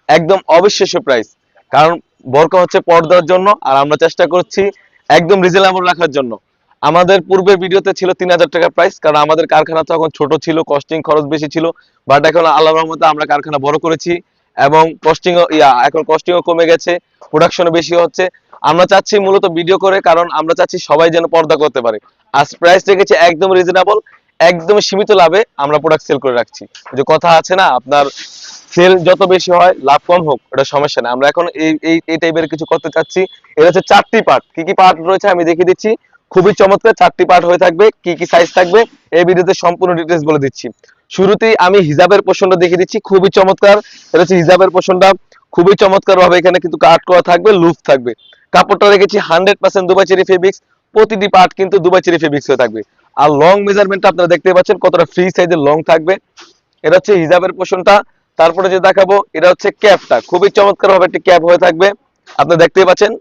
একদম অবিশ্বাস্য প্রাইস। কারণ বোরকা হচ্ছে পর্দার জন্য, আর আমরা চেষ্টা করছি একদম রিজনেবল রাখার জন্য। আমাদের পূর্বের ভিডিওতে ছিল 3000 টাকা প্রাইস, কারণ আমাদের কারখানা তখন ছোট ছিল, কস্টিং খরচ বেশি ছিল। বাট এখন আল্লাহর রহমতে আমরা কারখানা বড় করেছি এবং এখন কস্টিংও কমে গেছে, প্রোডাকশনও বেশি হচ্ছে। আমরা চাচ্ছি মূলত ভিডিও করে, কারণ আমরা চাচ্ছি সবাই যেন পর্দা করতে পারে। আজ প্রাইস রেখেছি একদম রিজনেবল, একদম সীমিত লাভে আমরা প্রোডাক্ট সেল করে রাখছি। যে কথা আছে না, আপনার সেল যত বেশি হয় লাভ কম হোক ওটা সমস্যা না। আমরা এখন এই এই এই টাইপের কিছু করতে চাচ্ছি। এটা হচ্ছে 4টি পার্ট। কি কি পার্ট রয়েছে আমি দেখিয়ে দিচ্ছি। খুবই চমৎকার 4টি পার্ট হয়ে থাকবে। কি কি সাইজ থাকবে এই ভিডিওতে সম্পূর্ণ ডিটেইলস বলে দিচ্ছি। শুরুতেই আমি হিজাবের পোর্শনটা দেখিয়ে দিচ্ছি, খুবই চমৎকার। এটা হচ্ছে হিজাবের পোর্শনটা, খুবই চমৎকার ভাবে এখানে কিন্তু কাট করা থাকবে, লুপ থাকবে। কাপড়টা রেখেছি 100% দুবাই চেরি ফেব্রিক্স। প্রতিটি পার্ট কিন্তু দুবাই চেরি ফেব্রিক্স হয়ে থাকবে। আর লং মেজারমেন্টটা আপনারা দেখতে পাচ্ছেন কতটা ফ্রি সাইজের লং থাকবে। এটা হচ্ছে হিজাবের পোর্শনটা। তারপরে যে দেখাবো এটা হচ্ছে ক্যাপটা, খুবই চমৎকার ভাবে একটি ক্যাপ হয়ে থাকবে। আপনারা দেখতেই পাচ্ছেন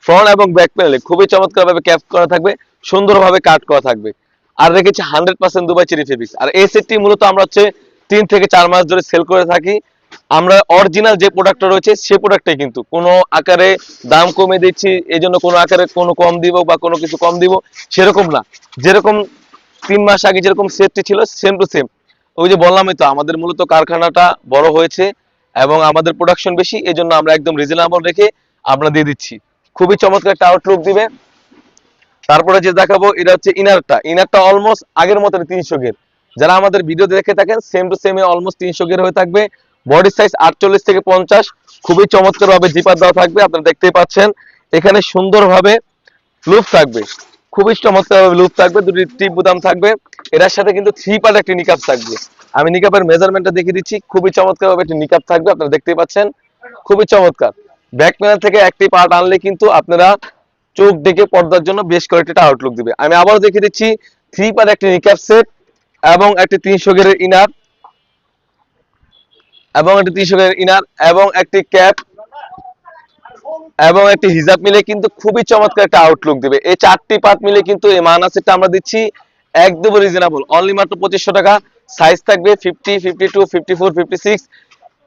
ফ্রন্ট এবং ব্যাক প্যানেলে খুবই চমৎকার ভাবে ক্যাপ করা থাকবে, সুন্দরভাবে কাট করা থাকবে। আর রেখেছি 100% দুবাই চেরি ফেব্রিক্স। আর এই সেটটি মূলত আমরা হচ্ছে 3 থেকে 4 মাস ধরে সেল করে থাকি। আমরা অরিজিনাল যে প্রোডাক্টটা রয়েছে সেই প্রোডাক্টটাই, কিন্তু কোনো আকারে দাম কমে দিচ্ছি এই জন্য কোনো আকারে কোনো কম দিব বা কোনো কিছু কম দিব সেরকম না। যেরকম 3 মাস আগে যেরকম সেটটি ছিল সেম টু সেম। ওই যে বললামই তো, আমাদের মূলত কারখানাটা বড় হয়েছে এবং আমাদের প্রোডাকশন বেশি, এই জন্য আমরা একদম রিজনেবল রেখে আমরা দিয়ে দিচ্ছি। খুবই চমৎকার একটা আউটলুক দিবে। তারপরে যে দেখাবো এটা হচ্ছে ইনারটা অলমোস্ট আগের মতো 300 গের। যারা আমাদের ভিডিও দেখে থাকেন সেম টু সেম অলমোস্ট 300 গের হয়ে থাকবে। বডি সাইজ 48 থেকে 50। খুবই চমৎকার ভাবে জিপার দেওয়া থাকবে, আপনারা দেখতেই পাচ্ছেন। এখানে সুন্দরভাবে লুপ থাকবে, খুবই চমৎকার ভাবে লুপ থাকবে, দুটি টিপ বুতাম থাকবে। এটার সাথে কিন্তু 3 পার্ট একটি নিকাপ থাকবে। আমি নিকাপের মেজারমেন্টটা দেখিয়ে দিচ্ছি, খুবই চমৎকার ভাবে একটি নিকাপ থাকবে, আপনারা দেখতেই পাচ্ছেন, খুবই চমৎকার। ব্যাক প্যানেল থেকে একটি পার্ট আনলে কিন্তু আপনারা চোখ ডেকে পর্দার জন্য বেশ কয়েকটা আউটলুক দিবে। আমি আবারও দেখিয়ে দিচ্ছি 3 পার্ট একটি নিকাপ সেট এবং একটি 300 গেরের ইনার এবং একটি ক্যাপ এবং একটি হিজাব মিলে কিন্তু খুবই চমৎকার একটা আউটলুক দিবে। এই 4টি পার্ট মিলে কিন্তু এই মানা সেটটা আমরা দিচ্ছি একদম রিজনেবল, অনলি মাত্র 2500 টাকা। সাইজ থাকবে 50, 52, 54, 56।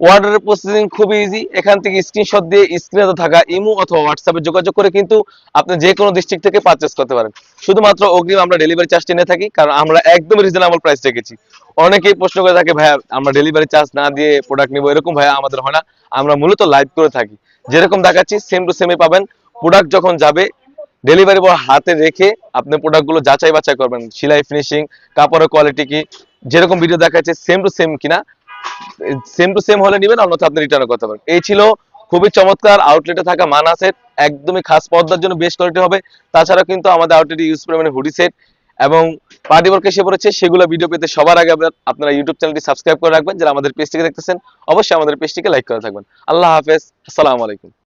অর্ডারের প্রসেসিং খুবই ইজি। এখান থেকে স্ক্রিনশট দিয়ে স্ক্রিনে থাকা ইমো অথবা হোয়াটসঅ্যাপে যোগাযোগ করে কিন্তু আপনি যে কোনো ডিস্ট্রিক্ট থেকে পারচেজ করতে পারেন। শুধুমাত্র অগ্রিম আমরা ডেলিভারি চার্জ নিয়ে থাকি, কারণ আমরা একদম রিজনেবল প্রাইস রেখেছি। অনেকেই প্রশ্ন করে থাকে, ভাইয়া আমরা ডেলিভারি চার্জ না দিয়ে প্রোডাক্ট নিব, এরকম ভাইয়া আমাদের হয় না। আমরা মূলত লাইভ করে থাকি, যেরকম দেখাচ্ছি সেম টু সেমই পাবেন। প্রোডাক্ট যখন যাবে ডেলিভারি বয় হাতে রেখে আপনি প্রোডাক্টগুলো যাচাই বাছাই করবেন, সেলাই ফিনিশিং, কাপড়ের কোয়ালিটি কি, যেরকম ভিডিও দেখাচ্ছে সেম টু সেম কিনা। সেম টু সেম হলে নেবেন, অন্যথা আপনি রিটার্ন করতে পারেন। এই ছিল খুবই চমৎকার আউটলেটে থাকা মানা সেট, একদমই খাস পর্দার জন্য বেশ কোয়ালিটি হবে। তাছাড়া কিন্তু আমাদের আউটলেটে ইউজ করে হুডি সেট এবং পার্টি ওয়ার্ক এসে পড়েছে, সেগুলো ভিডিও পেতে সবার আগে আপনারা ইউটিউব চ্যানেলটি সাবস্ক্রাইব করে রাখবেন। যারা আমাদের পেজটিকে দেখতেছেন অবশ্যই আমাদের পেজটিকে লাইক করে থাকবেন। আল্লাহ হাফেজ, আসসালামু আলাইকুম।